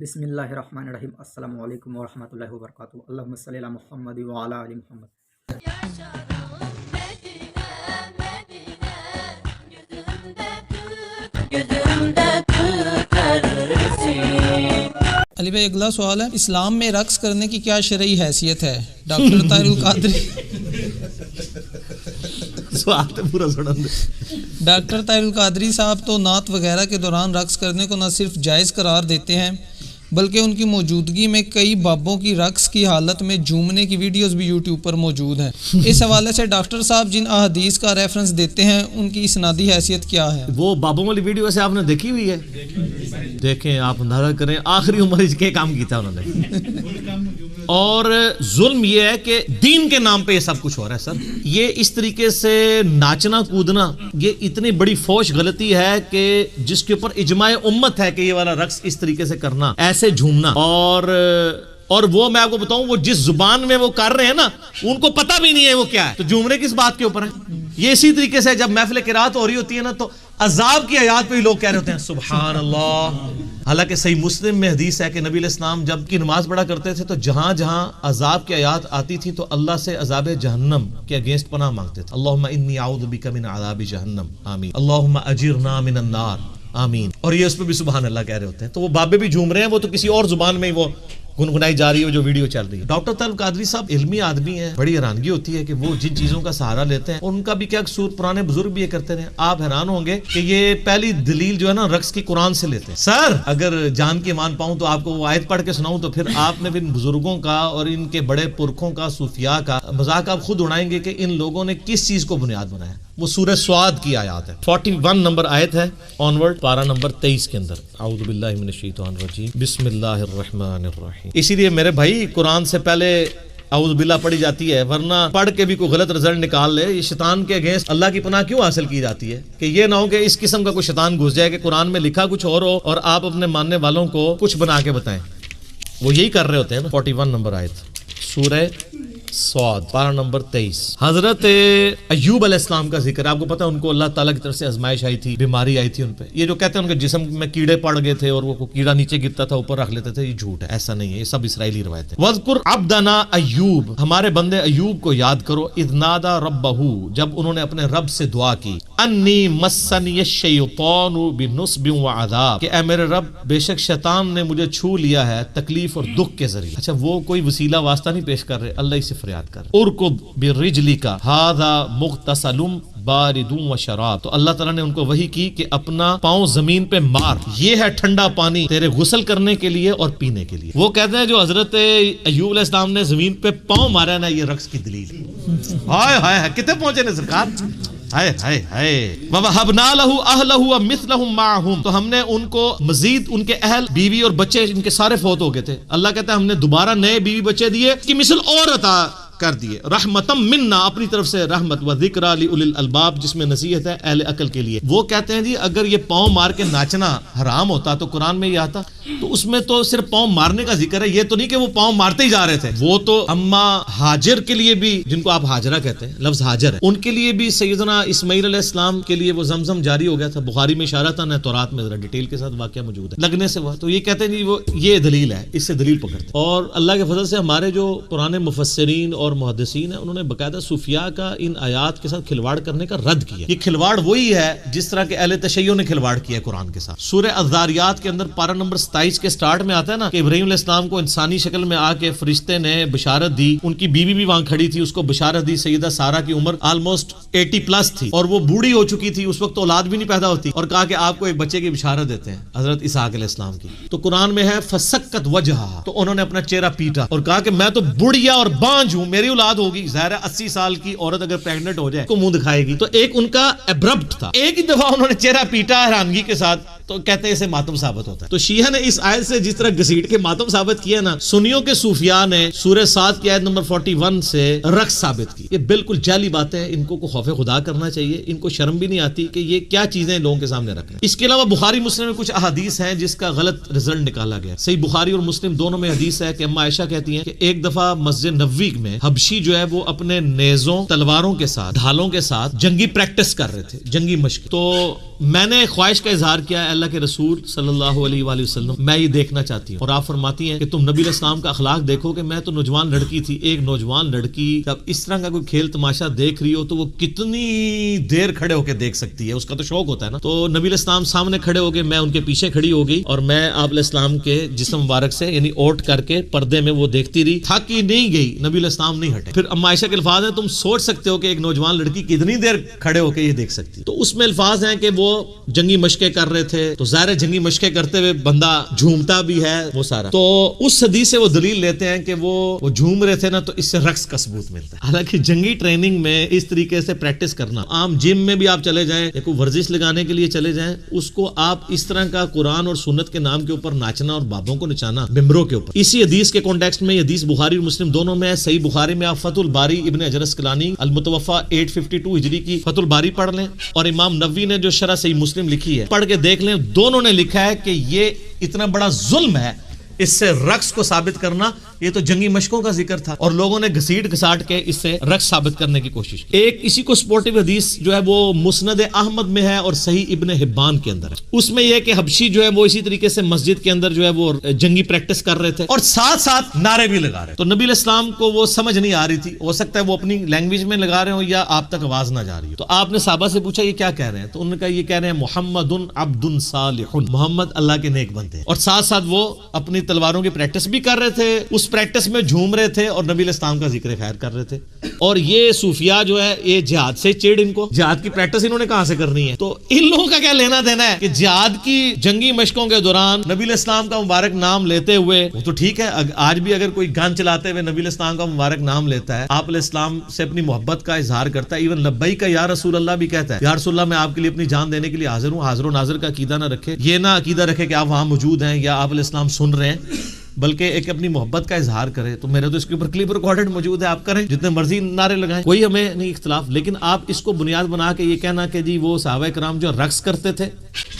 बिस्मिल्लाहिर्रहमानिर्रहीम। अस्सलामु अलैकुम वरहमतुल्लाहि वबरकातुहू। अल्लाहुम्मा सल्लि अला मुहम्मद व अला आलि मुहम्मद। अली भाई, अगला सवाल है, इस्लाम में रक्स करने की क्या शरई हैसियत है? डॉक्टर ताहिरुल कादरी सवाल तो पूरा सुना दे। डॉक्टर ताहिरुल कादरी साहब तो नात वगैरह के दौरान रक्स करने को न सिर्फ जायज़ करार देते हैं बल्कि उनकी मौजूदगी में कई बाबों की रक्स की हालत में झूमने की वीडियोस भी यूट्यूब पर मौजूद हैं। इस हवाले से डॉक्टर साहब जिन अहदीस का रेफरेंस देते हैं उनकी इसनादी हैसियत क्या है? वो बाबों वाली वीडियो वैसे आपने देखी हुई है? देखें, आप अंदाजा करें आखिरी उम्र के काम किया था उन्होंने। और जुल्म ये है कि दीन के नाम पे ये सब कुछ हो रहा है सर। ये इस तरीके से नाचना कूदना, ये इतनी बड़ी फोश गलती है कि जिसके ऊपर इजमाए उम्मत है कि ये वाला रक्स इस तरीके से करना, ऐसे झूमना। और वो मैं आपको बताऊं, वो जिस जुबान में वो कर रहे हैं ना, उनको पता भी नहीं है वो क्या है, तो झूमने किस बात के ऊपर है? ये इसी तरीके से जब महफिल किरात हो रही होती है ना, तो अजाब की आयत पे ही लोग कह रहे होते हैं सुभान अल्लाह। हालांकि सही मुस्लिम में हदीस है कि नबी अलैहिस्सलाम जब की नमाज पढ़ा करते थे तो जहां जहां अजाब की आयत आती थी तो अल्लाह से अजाब जहन्नम के अगेंस्ट पनाह मांगते थे। अल्लाहुम्मा इन्नी आऊज़ु बिका मिन अज़ाबि जहन्नम, आमीन। अल्लाहुम्मा अजिरना मिनन नार, आमीन। और ये उस पर भी सुभान अल्लाह कह रहे होते हैं। तो वो बाबे भी झूम रहे हैं, वो तो किसी और जुबान में ही वो गुनगुनाई जा रही है जो वीडियो चल रही है। डॉक्टर ताहिरुल कादरी साहब इल्मी आदमी है, बड़ी हैरानगी होती है कि वो जिन चीजों का सहारा लेते हैं उनका भी क्या कसूर, पुराने बुजुर्ग भी ये करते रहे। आप हैरान होंगे कि ये पहली दलील जो है ना रक्स की कुरान से लेते हैं। सर अगर जान के मान पाऊं तो आपको वो आयत पढ़ के सुनाऊं तो फिर आपने भी इन बुजुर्गों का और इनके बड़े पुरखों का, सूफिया का मजाक आप खुद उड़ाएंगे कि इन लोगों ने किस चीज को बुनियाद बनाया। वो सूरह स्वाद की आयत है, 41 नंबर आयत है ऑनवर्ड, पारा नंबर 23 के अंदर। आऊज़ु बिल्लाहि मिनश शैतानिर रजीम, बिस्मिल्लाहिर रहमानिर रहीम। इसीलिए मेरे भाई कुरान से पहले आऊज़ु बिल्लाह पढ़ी जाती है, वरना पढ़ के भी कोई गलत रिजल्ट निकाल ले। ये शैतान के अगेंस्ट अल्लाह की पनाह क्यों हासिल की जाती है कि ये ना हो कि इस किस्म का कोई शैतान घुस जाए कि कुरान में लिखा कुछ और हो और आप अपने मानने वालों को कुछ बना के बताएं। वो यही कर रहे होते हैं ना। 41 नंबर आयत सूरह स्वाद, पारा नंबर 23। हजरत अय्यूब अलैहिस्सलाम का जिक्र, आपको पता है उनको अल्लाह ताला की तरफ से आजमाइश आई थी, बीमारी आई थी उन पे। ये जो कहते हैं उनके जिस्म में कीड़े पड़ गए थे और वो कीड़ा नीचे गिरता था ऊपर रख लेते थे, ये झूठ है, ऐसा नहीं है, ये सब इस्राएली रवायत है। वज़कुर अब्दना अय्यूब, हमारे बंदे अय्यूब को याद करो। इज़ नादा रब्बहू, जब उन्होंने अपने रब से दुआ की। अन्नी मस्सनी शैतानु बिनुस्बिन व अज़ाब, कि ऐ मेरे रब बेशक शैतान ने मुझे छू लिया है तकलीफ और दुख के जरिए। अच्छा, वो कोई वसीला वास्ता नहीं पेश कर रहे, अल्लाह से फरियाद कर। उरकुब बिरिजलिका हाज़ा मुग़तसलुम बारिदुम व शराब, तो अल्लाह ताला ने उनको वही की कि अपना पांव जमीन पे मार, ये है ठंडा पानी तेरे गुस्ल करने के लिए और पीने के लिए। वो कहते हैं जो हजरत अय्यूब अलैहिस्सलाम ने जमीन पे पांव मारा ना, ये रक्स की दलील। हाय हाय कितने पहुंचे ने सरकार, हाय हाय हाय। ववहबना लहू अहलहू व मिस्लहुम माअहुम, तो हमने उनको मजीद उनके अहल, बीवी और बच्चे, इनके सारे फौत हो गए थे। अल्लाह कहता है हमने दोबारा नए बीवी बच्चे दिए कि मिसल और अता कर दिए। रहमतम मिन्ना, अपनी तरफ से रहमत, व ज़िक्रा लिउलिल अलबाब, जिसमें नसीहत है अहले अकल के लिए। वो कहते हैं जी अगर ये पांव मार के नाचना हराम होता तो कुरान में ये आता, तो उसमें तो सिर्फ पांव मारने का जिक्र है, ये तो नहीं कि वो पांव मारते ही जा रहे थे। वो तो अम्मा हाजिर के लिए भी, जिनको आप हाजरा कहते हैं, लफ्ज हाजिर है, उनके लिए भी सैयदना इस्माइल अलैहिस्सलाम के लिए वो जमजम जारी हो गया था। बुखारी में इशारा था, न तौरात में जरा डिटेल के साथ वाकया मौजूद है, लगने से हुआ। तो ये कहते हैं जी वो ये दलील है, इससे दलील पकड़ते। और अल्लाह के फजल से हमारे जो पुराने मुफस्सिरीन और मुहद्दिसीन है, उन्होंने बकायदा सूफिया का इन आयात के साथ खिलवाड़ करने का रद्द किया। ये खिलवाड़ वही है जिस तरह के अहले तशय्युअ ने खिलवाड़ किया कुरान के साथ। सूरह अज़्ज़ारियात के अंदर पारा नंबर 27 के स्टार्ट में आता है ना कि इब्राहीम अलैहिस्सलाम को इंसानी शक्ल में आके फरिश्ते ने बशारत दी, उनकी बीवी भी वहां खड़ी थी, उसको बशारत दी। सैयदा सारा की उम्र ऑलमोस्ट 80+ थी और वो बूढ़ी हो चुकी थी, उस वक्त औलाद भी नहीं पैदा होती, और कहा कि आपको एक बच्चे की बशारत देते हैं, हजरत इसहाक अलैहिस्सलाम की। तो कुरान में है फसक्कत वजहा, तो उन्होंने अपना चेहरा पीटा और कहा कि मैं तो बुढ़िया और बांझ हूं, मेरी औलाद होगी। ज़ाहिर है 80 साल की औरत अगर प्रेग्नेंट हो जाए तो मुंह दिखाएगी। तो एक उनका एब्रप्ट था, एक ही दफा उन्होंने चेहरा पीटा हैरानगी के साथ, तो कहते हैं इसे मातम साबित होता है। तो शिया ने इस आयत से जिस तरह घसीट के मातम साबित किया ना, सुन्नियों के सूफिया ने सूरह 7 की आयत नंबर 41 से रक्स साबित की। ये बिल्कुल जाली बातें हैं, इनको को खौफ खुदा करना चाहिए, इनको शर्म भी नहीं आती कि ये क्या चीजें लोगों के सामने रख रहे हैं। इसके अलावा बुखारी मुस्लिम में कुछ अहादीस हैं जिसका गलत रिजल्ट निकाला गया। सही बुखारी और मुस्लिम दोनों में हदीस है कि अम्मा आयशा कहती हैं कि एक दफा मस्जिद नबवी में हबशी जो है वो अपने नेज़ों, तलवारों के साथ, ढालों के साथ जंगी प्रैक्टिस कर रहे थे, जंगी मश्क। तो मैंने ख्वाहिश का इजहार किया, اللہ کے رسول صلی اللہ علیہ وآلہ وسلم میں یہ دیکھنا چاہتی ہوں. اور آپ فرماتی ہیں کہ تم نبی علیہ السلام کا اخلاق دیکھو کہ میں تو نوجوان لڑکی تھی, ایک نوجوان لڑکی جب اس طرح کا کوئی کھیل تماشا دیکھ رہی ہو تو وہ کتنی دیر کھڑے ہو کے دیکھ سکتی ہے, اس کا تو شوق ہوتا ہے نا. تو نبی علیہ السلام سامنے کھڑے ہو گئے, میں ان کے پیچھے کھڑی ہو گئی اور میں آپ علیہ السلام کے جسم مبارک سے یعنی اوٹ کر کے پردے میں وہ دیکھتی رہی, تھک ہی نہیں گئی, نبی علیہ السلام نہیں ہٹے. پھر اما عائشہ کے الفاظ ہیں, تم سوچ سکتے ہو کہ ایک نوجوان لڑکی کتنی دیر کھڑے ہو کے یہ دیکھ سکتی. تو اس میں الفاظ ہیں کہ وہ جنگی مشقیں کر رہے تھے, تو ظاہر جنگی مشقیں کرتے ہوئے بندہ جھومتا بھی ہے وہ سارا. تو اس حدیث سے وہ دلیل لیتے ہیں کہ وہ جھوم رہے تھے نا, تو اس سے رقص کا ثبوت ملتا ہے. حالانکہ جنگی ٹریننگ میں اس طریقے سے پریکٹس کرنا, عام جم میں بھی آپ چلے جائیں یا کوئی ورزش لگانے کے لیے چلے جائیں, اس کو آپ اس طرح کا قرآن اور سنت کے نام کے اوپر ناچنا اور بابوں کو نچانا ممبروں کے اوپر. اسی حدیث کے کانٹیکسٹ میں, یہ حدیث بخاری اور مسلم دونوں میں ہے. صحیح بخاری میں آپ فتح الباری ابن حجر اسقلانی المتوفا 852 ہجری کی فتح الباری پڑھ لیں, اور امام نووی نے جو شرح صحیح مسلم لکھی ہے پڑھ کے دیکھ لیں. دونوں نے لکھا ہے کہ یہ اتنا بڑا ظلم ہے اس سے رقص کو ثابت کرنا. یہ تو جنگی مشقوں کا ذکر تھا اور لوگوں نے گھسیٹ گھساٹ کے اس سے رقص ثابت کرنے کی کوشش. ایک اسی کو سپورٹیو حدیث جو ہے وہ مسند احمد میں ہے اور صحیح ابن حبان کے اندر ہے. اس میں یہ کہ حبشی جو ہے وہ اسی طریقے سے مسجد کے اندر جو ہے وہ جنگی پریکٹس کر رہے تھے اور ساتھ ساتھ نعرے بھی لگا رہے. تو نبی علیہ السلام کو وہ سمجھ نہیں آ رہی تھی, ہو سکتا ہے وہ اپنی لینگویج میں لگا رہے ہوں یا آپ تک آواز نہ جا رہی ہو. تو آپ نے صحابہ سے پوچھا یہ کیا کہہ رہے ہیں, تو انہوں نے کہا یہ کہہ رہے ہیں محمد عبد صالح, محمد اللہ کے نیک بندے. اور ساتھ ساتھ وہ اپنی تلواروں کی پریکٹس بھی کر رہے تھے, اس پریکٹس میں جھوم رہے تھے اور نبی علیہ السلام کا ذکر خیر کر رہے تھے. اور یہ صوفیاء جو ہے یہ جہاد سے چیڑ, ان کو جہاد کی پریکٹس انہوں نے کہاں سے کرنی ہے. تو ان لوگوں کا کیا لینا دینا ہے کہ جہاد کی جنگی مشقوں کے دوران نبی علیہ السلام کا مبارک نام لیتے ہوئے, وہ تو ٹھیک ہے آج بھی اگر کوئی گن چلاتے ہوئے نبی علیہ السلام کا مبارک نام لیتا ہے, آپ علیہ السلام سے اپنی محبت کا اظہار کرتا ہے, ایون لبیک یا رسول اللہ بھی کہتا ہے, یا رسول اللہ میں آپ کے لیے اپنی جان دینے کے لیے حاضر ہوں. حاضر و ناظر کا عقیدہ نہ رکھے, یہ نہ عقیدہ رکھے کہ آپ وہاں موجود ہیں یا آپ علیہ السلام سن رہے ہیں, بلکہ ایک اپنی محبت کا اظہار کرے. تو میرے تو اس کے اوپر کلپ ریکارڈڈ موجود ہے, آپ کریں جتنے مرضی نعرے لگائیں, کوئی ہمیں نہیں اختلاف. لیکن آپ اس کو بنیاد بنا کے یہ کہنا کہ جی وہ صحابہ کرام جو رقص کرتے تھے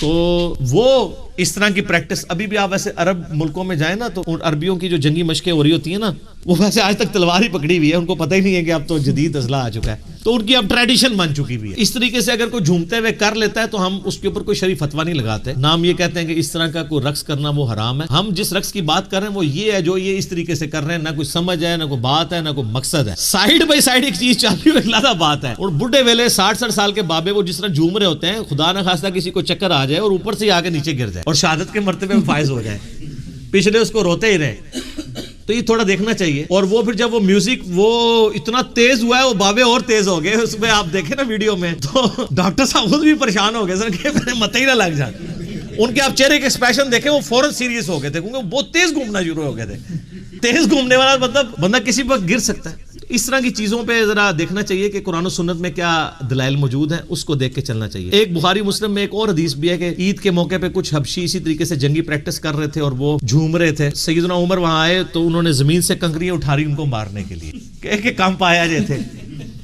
تو وہ اس طرح کی پریکٹس, ابھی بھی آپ ایسے عرب ملکوں میں جائیں نا تو عربیوں کی جو جنگی مشقیں ہو رہی ہوتی ہیں نا, وہ ویسے آج تک تلوار ہی پکڑی ہوئی ہے, ان کو پتہ ہی نہیں ہے کہ اب تو جدید اسلحہ آ چکا ہے, تو ان کی اب ٹریڈیشن بن چکی ہوئی ہے. اس طریقے سے اگر کوئی جھومتے ہوئے کر لیتا ہے تو ہم اس کے اوپر کوئی شرعی فتویٰ نہیں لگاتے, نام یہ کہتے ہیں کہ اس طرح کا کوئی رقص کرنا وہ حرام ہے. ہم جس رقص کی بات کر رہے ہیں وہ یہ ہے جو یہ اس طریقے سے کر رہے ہیں, نہ کوئی سمجھ ہے, نہ کوئی بات ہے, نہ کوئی مقصد ہے, سائیڈ بائی سائیڈ ایک چیز چاہتی ہوئی علیحدہ بات ہے. اور بڈھے ویلے 60 سال کے بابے وہ جس طرح جھوم رہے ہوتے ہیں, خدا نہ خواستہ کسی کو چکر آ جائے اور اوپر سے آ کے نیچے گر جائے اور شہادت کے مرتبے میں فائز ہو جائے, پچھلے اس کو روتے ہی رہے, تو یہ تھوڑا دیکھنا چاہیے. اور وہ پھر جب وہ میوزک وہ اتنا تیز ہوا ہے, وہ بابے اور تیز ہو گئے, اس میں آپ دیکھیں نا ویڈیو میں, تو ڈاکٹر صاحب خود بھی پریشان ہو گئے سر کہ میرے متے ہی نہ لگ جائے. ان کے آپ چہرے کے ایکسپریشن دیکھیں, وہ فوراً سیریس ہو گئے تھے کیونکہ وہ بہت تیز گھومنا شروع ہو گئے تھے. تیز گھومنے والا مطلب بندہ کسی وقت گر سکتا ہے. اس طرح کی چیزوں پہ ذرا دیکھنا چاہیے کہ قرآن و سنت میں کیا دلائل موجود ہیں, اس کو دیکھ کے چلنا چاہیے. ایک بخاری مسلم میں ایک اور حدیث بھی ہے کہ عید کے موقع پہ کچھ حبشی اسی طریقے سے جنگی پریکٹس کر رہے تھے اور وہ جھوم رہے تھے. سیدنا عمر وہاں آئے تو انہوں نے زمین سے کنکریاں اٹھا رہی ان کو مارنے کے لیے کہ کمپ آیا جے تھے,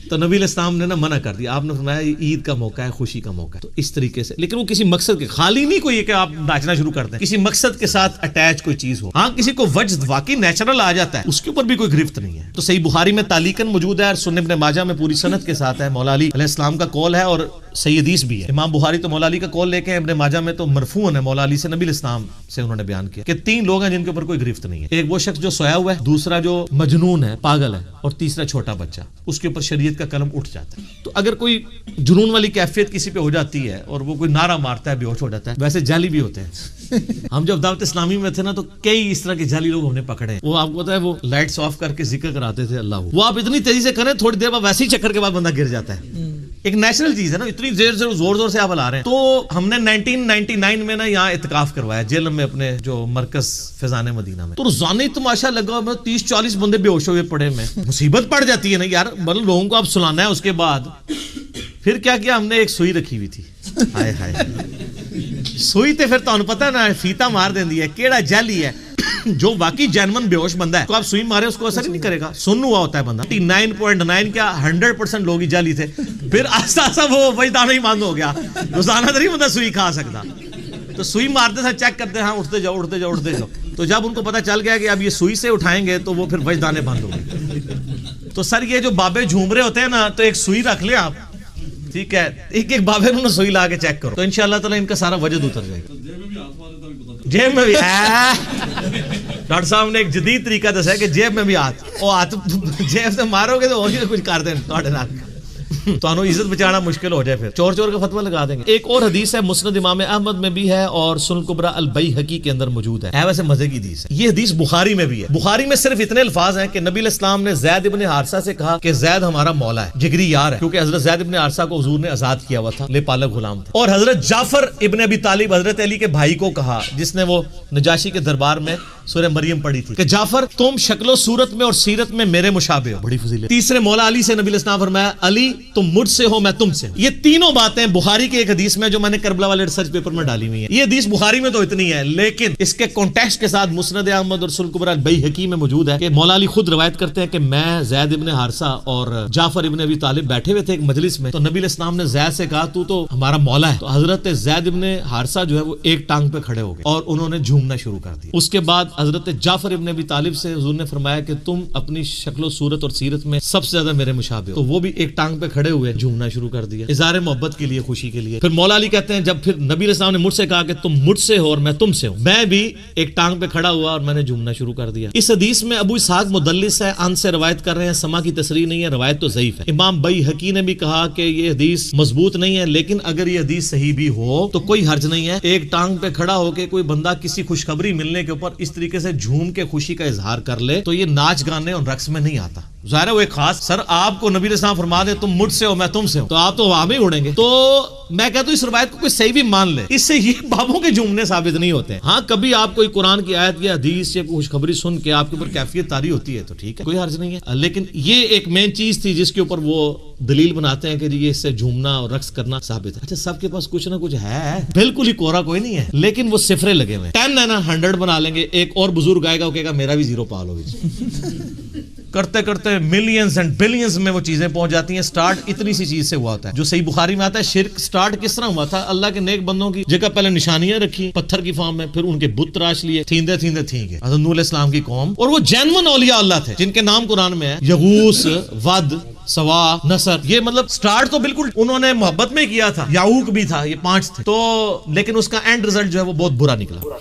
تو نبی علیہ السلام نے نا منع کر دیا. آپ نے فرمایا یہ عید کا موقع ہے, خوشی کا موقع ہے, تو اس طریقے سے. لیکن وہ کسی مقصد کے خالی نہیں کوئی کہ آپ ناچنا شروع کر دیں, کسی مقصد کے ساتھ اٹیچ کوئی چیز ہو. ہاں کسی کو وجد واقعی نیچرل آ جاتا ہے, اس کے اوپر بھی کوئی گرفت نہیں ہے. تو صحیح بخاری میں تعلیقاً موجود ہے اور سنن ابن ماجہ میں پوری سند کے ساتھ ہے. مولا علی علیہ السلام کا قول ہے اور صحیح حدیث بھی ہے. امام بخاری تو مولا علی کا قول لے کے, ابن ماجہ میں تو مرفوعاً ہے مولا علی سے نبی علیہ السلام سے انہوں نے بیان کیا کہ 3 لوگ ہیں جن کے اوپر کوئی گرفت نہیں ہے. ایک وہ شخص جو سویا ہوا ہے, دوسرا جو مجنون ہے, پاگل ہے, اور تیسرا چھوٹا بچہ, اس کے اوپر شریعت کا قلم اٹھ جاتا ہے. تو اگر کوئی جنون والی کیفیت کسی پہ ہو جاتی ہے اور وہ کوئی نعرہ مارتا ہے, بے ہوش ہو جاتا ہے, ویسے جعلی بھی ہوتے ہیں. ہم جب دعوت اسلامی میں تھے نا تو کئی اس طرح کے جعلی لوگ ہم نے پکڑے. وہ آپ کو پتا ہے وہ لائٹس آف کر کے ذکر کراتے تھے اللہ, وہ آپ اتنی تیزی سے کریں تھوڑی دیر بعد ویسے ہی چکر کے بعد بندہ گر جاتا ہے. ایک نیچرل چیز ہے نا, اتنی دیر سے زور زور سے آپ ہلا رہے ہیں. تو ہم نے 1999 میں نا یہاں اعتکاف کروایا جیل میں اپنے جو مرکز فیضان مدینہ میں, تو روزانہ تماشا لگا, 30-40 بندے بے ہوش ہوئے پڑے میں. مصیبت پڑ جاتی ہے نا یار, مطلب لوگوں کو آپ سلانا ہے. اس کے بعد پھر کیا کیا, ہم نے ایک سوئی رکھی ہوئی تھی, ہائے ہائے سوئی تے پھر تو پتا نا فیتا مار دینی ہے, کیڑا جعلی ہے. جو واقعی جینون بے ہوش بندہ ہے تو آپ سوئی مارے اس کو اثر ہی نہیں کرے گا, سن ہوا ہوتا ہے بندہ. 99.9 کیا 100% لوگ ہی جعلی تھے. پھر آہستہ آہستہ وہ وجدان ہی بند ہو گیا, روزانہ تو نہیں بندہ سوئی کھا سکتا. تو سوئی مارتے تھے, چیک کرتے ہیں, ہاں اٹھتے جاؤ اٹھتے جاؤ اٹھتے جاؤ. تو جب ان کو پتا چل گیا کہ اب یہ سوئی سے اٹھائیں گے تو وہ پھر وجدانے بند ہو گئے. تو سر یہ جو بابے جھوم رہے ہوتے ہیں نا, تو ایک سوئی رکھ لیں آپ, ٹھیک ہے, ایک بابے نے سوئی لا کے چیک کرو, تو انشاءاللہ تعالی ان کا سارا وجد اتر جائے گا. जेब में भी डॉक्टर साहब ने एक जदीद तरीका दसा है कि जेब में भी हाथ, वो हाथ जेब से मारोगे तो होगी कुछ कर दें तो इज्जत बचाना मुश्किल हो जाए, फिर चोर चोर का फतवा लगा देंगे। एक और हदीस है मुस्नद इमाम अहमद में भी है और सुनन कुबरा अल बैहकी के अंदर मौजूद है वैसे मजे की हदीस है। ये हदीस बुखारी में भी है। बुखारी में सिर्फ इतने अल्फाज हैं कि नबी अलैहिस्सलाम ने ज़ैद इब्न हारिसा से कहा कि ज़ैद हमारा मौला है, जिगरी यार है, क्योंकि हजरत ज़ैद इब्न हारिसा को हुजूर ने आजाद किया हुआ था, लेपालक गुलाम थे। और हजरत जाफर इब्न अबी तालिब हजरत अली के भाई को कहा, जिसने वो नजाशी के दरबार में सूरह मरियम पढ़ी थी, कि जाफर तुम शक्लो सूरत में और सीरत में मेरे मुशाबे हो, बड़ी फजीलत। तीसरे मौला अली से नबी अलैहिस्सलाम फरमाया, अली तुम मुझसे हो मैं तुमसे हूं। ये तीनों बातें बुखारी के एक हदीस में जो मैंने करबला वाले रिसर्च पेपर में डाली हुई है। ये हदीस बुखारी में तो इतनी है, लेकिन इसके कॉन्टेक्स्ट के साथ मुस्नद अहमद और सुनन कुबरा बैहकी में मौजूद है कि मौला अली खुद रवायत करते हैं कि मैं ज़ैद इब्न हारिसा और जाफर इब्न अबी तालिब बैठे हुए थे एक मजलिस में, तो नबी अलैहिस्सलाम ने ज़ैद से कहा तू तो हमारा मौला है। तो हजरत ज़ैद इब्न हारिसा जो है वो एक टांग पे खड़े हो गए और उन्होंने झूमना शुरू कर दिया। उसके बाद हजरत जाफर इब्न अबी तालिब से हुजूर ने फरमाया कि तुम अपनी शक्लो सूरत और सीरत में सबसे ज्यादा मेरे मुशाबे हो, तो वो भी एक टांग पे खड़े हुए झूमना शुरू कर दिया, इज़हार मोहब्बत के लिए, खुशी के लिए। फिर मौला अली कहते हैं जब फिर नबी अलैहि सलाम ने मुझसे कहा कि तुम मुझसे हो और मैं तुमसे हूं, मैं भी एक टांग पे खड़ा हुआ और मैंने झूमना शुरू कर दिया। इस हदीस में अबू इसहाक मुदल्लिस है, अन से रवायत कर रहे हैं, समा की तसरीह नहीं है, रवायत तो ज़ईफ है। इमाम बैहकी ने भी कहा कि ये हदीस मजबूत नहीं है, लेकिन अगर ये हदीस सही भी हो तो कोई हर्ज नहीं है। एक टांग पे खड़ा होकर कोई बंदा किसी खुशखबरी मिलने के ऊपर इस तरीके से झूम के खुशी का इजहार कर ले तो ये नाच गाने और रक्स में नहीं आता। ज़ाहिर है वो एक खास, सर आपको नबी अलैहि फरमा दे तुम मुझसे हो मैं तुमसे हूं, तो आप तो वहां में उड़ेंगे। तो मैं कहता हूं इस रवायत को कोई सही भी मान ले, इससे ये बाबों के झूमने साबित नहीं होते। हाँ कभी आप कोई कुरान की आयत या हदीस या कोई खुशखबरी सुन के आपके ऊपर कैफियत तारी होती है तो ठीक है, कोई हर्ज नहीं है, लेकिन ये एक मेन चीज थी जिसके ऊपर वो दलील बनाते हैं कि जी ये इससे झूमना और रक्स करना साबित है। अच्छा सबके पास कुछ ना कुछ है, बिल्कुल ही कोरा कोई नहीं है, लेकिन वो सिफरे लगे हुए हैं। 10 है ना 100 बना लेंगे, एक और बुजुर्ग आएगा वो कहेगा मेरा भी 0 पाल हो। करते करते मिलियंस एंड बिलियंस में वो चीजें पहुंच जाती हैं। स्टार्ट इतनी सी चीज से हुआ होता है, जो सही बुखारी में आता है। शिर्क स्टार्ट किस तरह हुआ था? अल्लाह के नेक बंदों की जगह पहले निशानियां रखी पत्थर की फॉर्म में, फिर उनके बुत तराश लिए, थींदे थींदे थी गए हज़रत नूह अलैहिस्सलाम की कौम, और वो जेन्युइन औलिया अल्लाह थे जिनके नाम कुरान में है, यगूस, वद, सवा, नसर। ये मतलब स्टार्ट तो बिल्कुल उन्होंने मोहब्बत में किया था, याऊक भी था, ये 5 थे तो, लेकिन उसका एंड रिजल्ट जो है वो बहुत बुरा निकला।